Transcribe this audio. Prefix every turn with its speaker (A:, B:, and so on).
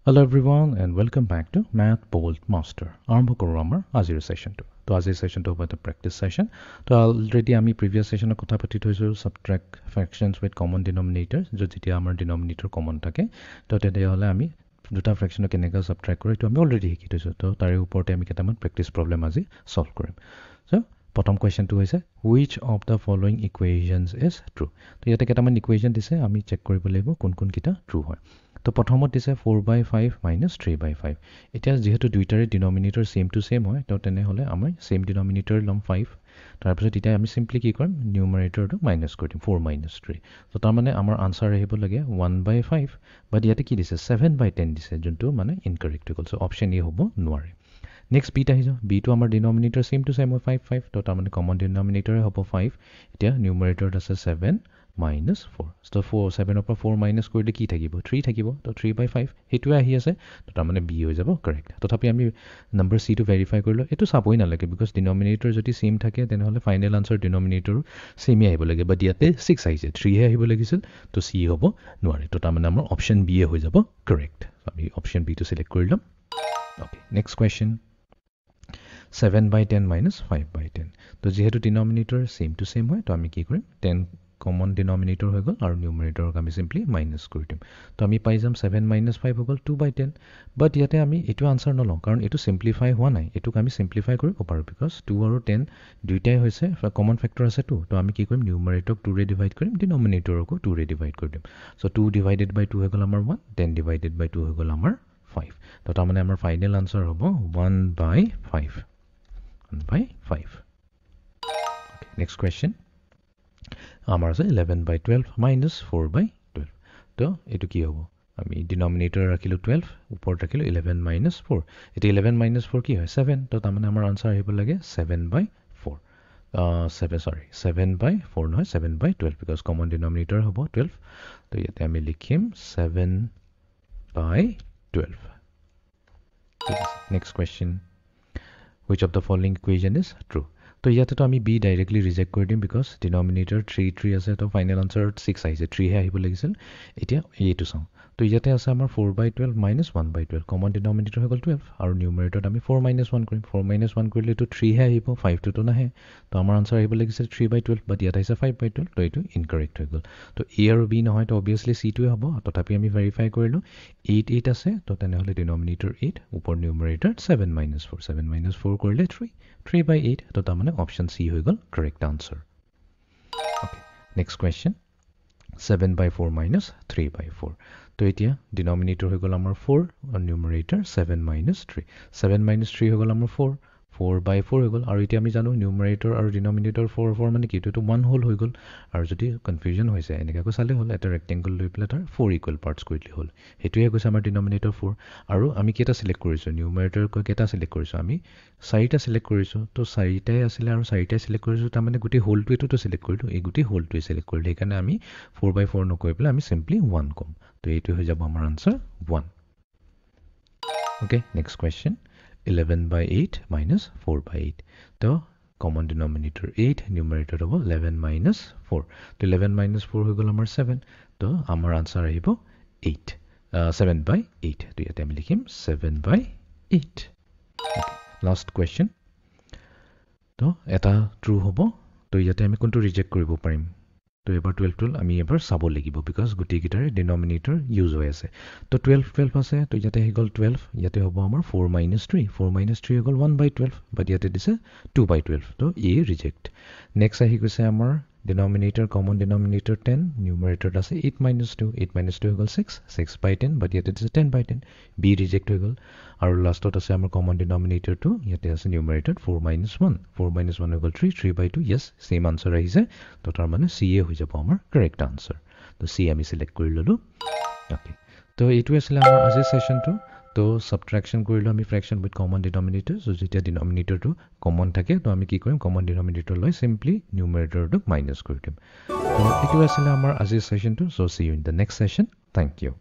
A: Hello everyone and welcome back to Math Bold Master. আৰম্ভ কৰোঁ আমাৰ আজিৰ সেশনটো। তো আজিৰ সেশনটো হ'ব এটা প্ৰেক্টিছ সেশন। তো অলৰেডি আমি প্ৰিভিয়াছ সেশনত কথা পাতি থৈছোঁ সাবট্ৰেক্ট ফ্ৰেকশনছ উইথ কমন ডিনমিনেটৰ, যেতিয়া আমাৰ ডিনমিনেটৰ কমন থাকে তো তেতিয়াহ'লে আমি দুটা ফ্ৰেকশনক কেনেকৈ সাবট্ৰেক্ট কৰোঁ এইটো আমি অলৰেডি শিকি থৈছোঁ। তো তাৰে ওপৰতে আমি কেইটামান প্ৰেক্টিছ প্ৰব্লেম আজি সলভ কৰিম। সো প্ৰথম কুৱেশ্যনটো হৈছে which of the following equations is true. তো ইয়াতে কেইটামান ইকুৱেশ্যন দিছে, আমি চেক কৰিব লাগিব কোন কোনকেইটা ট্ৰু হয়। তো প্ৰথমত দিছে 4/5 - 3/5। এতিয়া যেহেতু দুইটাৰে ডিনমিনেটৰ সেম টু সেম হয় তো তেনেহ'লে আমি সেম ডিনমিনেটৰ ল'ম 5। তাৰপিছত এতিয়া আমি চিম্পলি কি কৰিম, নিউমাৰেটৰটো মাইনাছ কৰি দিম 4 - 3। তো তাৰমানে আমাৰ আনচাৰ আহিব লাগে 1/5, বাট ইয়াতে কি দিছে 7/10 দিছে, যোনটো মানে ইনকাৰেক্ট হৈ গ'ল। চ' অপশ্যন এ হ'ব নোৱাৰে। নেক্সট বিত আহি যাওঁ, বিটো আমাৰ ডিনমিনেটৰ সেম টু সেম হয় 5/5, তো তাৰমানে কমন ডিনমিনেটৰে হ'ব 5। এতিয়া নিউমাৰেটৰত আছে 7 - 4। তো 7ৰ পৰা 4 মাইনাছ কৰিলে কি থাকিব, 3 থাকিব। তো 3/5 সেইটোৱে আহি আছে, তো তাৰমানে বি হৈ যাব কাৰেক্ট। তথাপি আমি নম্বৰ চিটো ভেৰিফাই কৰিলোঁ, এইটো চাবই নালাগে বিকজ ডিনমিনেটৰ যদি চেম থাকে তেনেহ'লে ফাইনেল আনচাৰ ডিনমিনেটৰো চেমেই আহিব লাগে, বাট ইয়াতে 6 আহিছে, 3হে আহিব লাগিছিল, তো চি হ'ব নোৱাৰে। তো তাৰমানে আমাৰ অপশ্যন বি হৈ যাব কাৰেক্ট। আমি অপশ্যন বিটো চিলেক্ট কৰি ল'ম। Okay, next question 7/10 - 5/10। তো যিহেতু ডিনমিনেটৰ সেম টু সেম হয় তো আমি কি কৰিম, 10 কমন ডিনমিনেটৰ হৈ গ'ল আৰু নিউমাৰেটৰক আমি চিম্পলি মাইনাছ কৰি দিম। তো আমি পাই যাম 7 - 5 হৈ গ'ল 2/10। বাট ইয়াতে আমি এইটো আনচাৰ নলওঁ কাৰণ এইটো চিম্প্লিফাই হোৱা নাই, এইটোক আমি চিম্প্লিফাই কৰিব পাৰোঁ বিকজ 2 আৰু 10 দুইটাই হৈছে কমন ফেক্টৰ আছে 2। তো আমি কি কৰিম, নিউমাৰেটৰক 2ৰে ডিভাইড কৰিম, ডিনমিনেটৰকো 2ৰে ডিভাইড কৰি দিম। চ' 2 ডিভাইডেড বাই 2 হৈ গ'ল আমাৰ 1, 10 ডিভাইডেড বাই 2 হৈ গ'ল আমাৰ 5। তো তাৰমানে আমাৰ ফাইনেল আনচাৰ হ'ব 1/5। 1/5। নেক্সট কুৱেশ্যন আমাৰ আছে 11/12 - 4/12। তো এইটো কি হ'ব, আমি ডিনমিনেটৰ ৰাখিলোঁ 12, ওপৰত ৰাখিলোঁ 11 - 4। এতিয়া 11 - 4 কি হয় 7। তো তাৰমানে আমাৰ আনচাৰ আহিব লাগে 7/4। 7/4 নহয় 7/12 বিকজ কমন ডিনমিনেটৰ হ'ব 12। তো ইয়াতে আমি লিখিম 7/12। Next question which of the following equation is true। তো ইয়াতেতো আমি বি ডাইৰেক্টলি ৰিজেক্ট কৰি দিম বিকজ ডিনমিনেটৰ 3 আছে, তো ফাইনেল আনচাৰত 6 আহিছে, 3হে আহিব লাগিছিল। এতিয়া এইটো চাওঁ, তো ইয়াতে আছে আমাৰ 4/12 - 1/12, কমন ডিনমিনেটৰ হৈ গ'ল 12 আৰু নিউমাৰেটৰত আমি 4 - 1 কৰিম। 4 - 1 কৰিলেতো 3হে আহিব, 5টোতো নাহে। তো আমাৰ আনচাৰ আহিব লাগিছিল 3/12, বাট ইয়াত আহিছে 5/12, তো এইটো ইনকাৰেক্ট হৈ গ'ল। তো এ আৰু বি নহয়, তো অবভিয়াছলি চিটোৱে হ'ব। তথাপি আমি ভেৰিফাই কৰিলোঁ 8 আছে, তো তেনেহ'লে ডিনমিনেটৰ 8, ওপৰ নিউমাৰেটৰ 7 - 4। 7 - 4 কৰিলে 3/8, তো তাৰমানে অপশ্যন চি হৈ গ'ল correct answer. Okay, next question 7/4 - 3/4। তো এতিয়া ডিনমিনেটৰ হৈ গ'ল আমাৰ 4 আৰু নিউমাৰেটৰ 7 - 3। 7 - 3 হৈ গ'ল আমাৰ 4/4 হৈ গ'ল। আৰু এতিয়া আমি জানো নিউমাৰেটৰ আৰু ডিনমিনেটৰ 4 মানে কি, এইটো 1 হোল হৈ গ'ল। আৰু যদি কনফিউজন হৈছে এনেকুৱাকৈ চালে হ'ল, এটা ৰেক্টেংগল লৈ পেলাই তাৰ 4 ইকুৱেল পাৰ্টছ কৰি দিলে হ'ল। সেইটোৱে কৈছে আমাৰ ডিনমিনেটৰ 4। আৰু আমি কেইটা চিলেক্ট কৰিছোঁ, নিউমাৰেটৰকৈ কেইটা চিলেক্ট কৰিছোঁ, আমি 4টা চিলেক্ট কৰিছোঁ। তো 4টাই আছিলে আৰু 4টাই চিলেক্ট কৰিছোঁ, তাৰমানে গোটেই হোলটোৱেতো চিলেক্ট কৰিলোঁ, এই গোটেই হোলটোৱে চিলেক্ট কৰিলোঁ। সেইকাৰণে আমি 4/4 নকৈ পেলাই আমি চিম্পলি 1 ক'ম। তো এইটো হৈ যাব আমাৰ আনচাৰ 1। Okay, next question 11/8 - 4/8। তো কমন ডিনমিনেটৰ 8, নিউমাৰেটৰ হ'ব 11 - 4। তো 11 - 4 হৈ গ'ল আমাৰ 7। তো আমাৰ আনচাৰ আহিব 8, 7/8। তো ইয়াতে আমি লিখিম 7/8। লাষ্ট কুৱেশ্যন, তো এটা ট্ৰু হ'ব। তো ইয়াতে আমি কোনটো ৰিজেক্ট কৰিব পাৰিম, তো এবাৰ 12 আমি এবাৰ চাব লাগিব বিকজ গোটেইকেইটাৰে ডিনমিনেটৰ ইউজ হৈ আছে। তো 12 আছে, তো ইয়াতে আহি গ'ল 12, ইয়াতে হ'ব আমাৰ 4 - 3। 4 - 3 হৈ গ'ল 1/12, বাট ইয়াতে দিছে 2/12, তো এ ৰিজেক্ট। নেক্সট আহি গৈছে আমাৰ ডিনমিনেটৰ কমন ডিনমিনেটৰ 10, নিউমাৰেটৰত আছে 8 - 2। 8 - 2 হৈ গ'ল 6/10, বাট ইয়াতে দিছে 10/10, বি ৰিজেক্ট হৈ গ'ল। আৰু লাষ্টত আছে আমাৰ কমন ডিনমিনেটৰ 2, ইয়াতে আছে নিউমাৰেটৰত 4 - 1। 4 - 1 হৈ গ'ল 3/2, য়েছ ছেইম আনচাৰ আহিছে। তো তাৰমানে চি এ হৈ যাব আমাৰ কাৰেক্ট আনচাৰ। তো চি আমি চিলেক্ট কৰি ল'লোঁ। অ'কে, তো এইটোৱে আছিলে আমাৰ আজিৰ ছেশ্যনটো। তো ছাবট্ৰেকশ্যন কৰিলোঁ আমি fraction with common denominator. So' যেতিয়া ডিনমিনেটৰটো কমন থাকে তো আমি কি কৰিম, কমন ডিনমিনেটৰ লৈ চিম্পলি নিউমাৰেটৰটোক মাইনাছ কৰি দিম। তো এইটো আছিলে আমাৰ আজিৰ ছেশ্যনটো। So' see you in the next session. Thank U.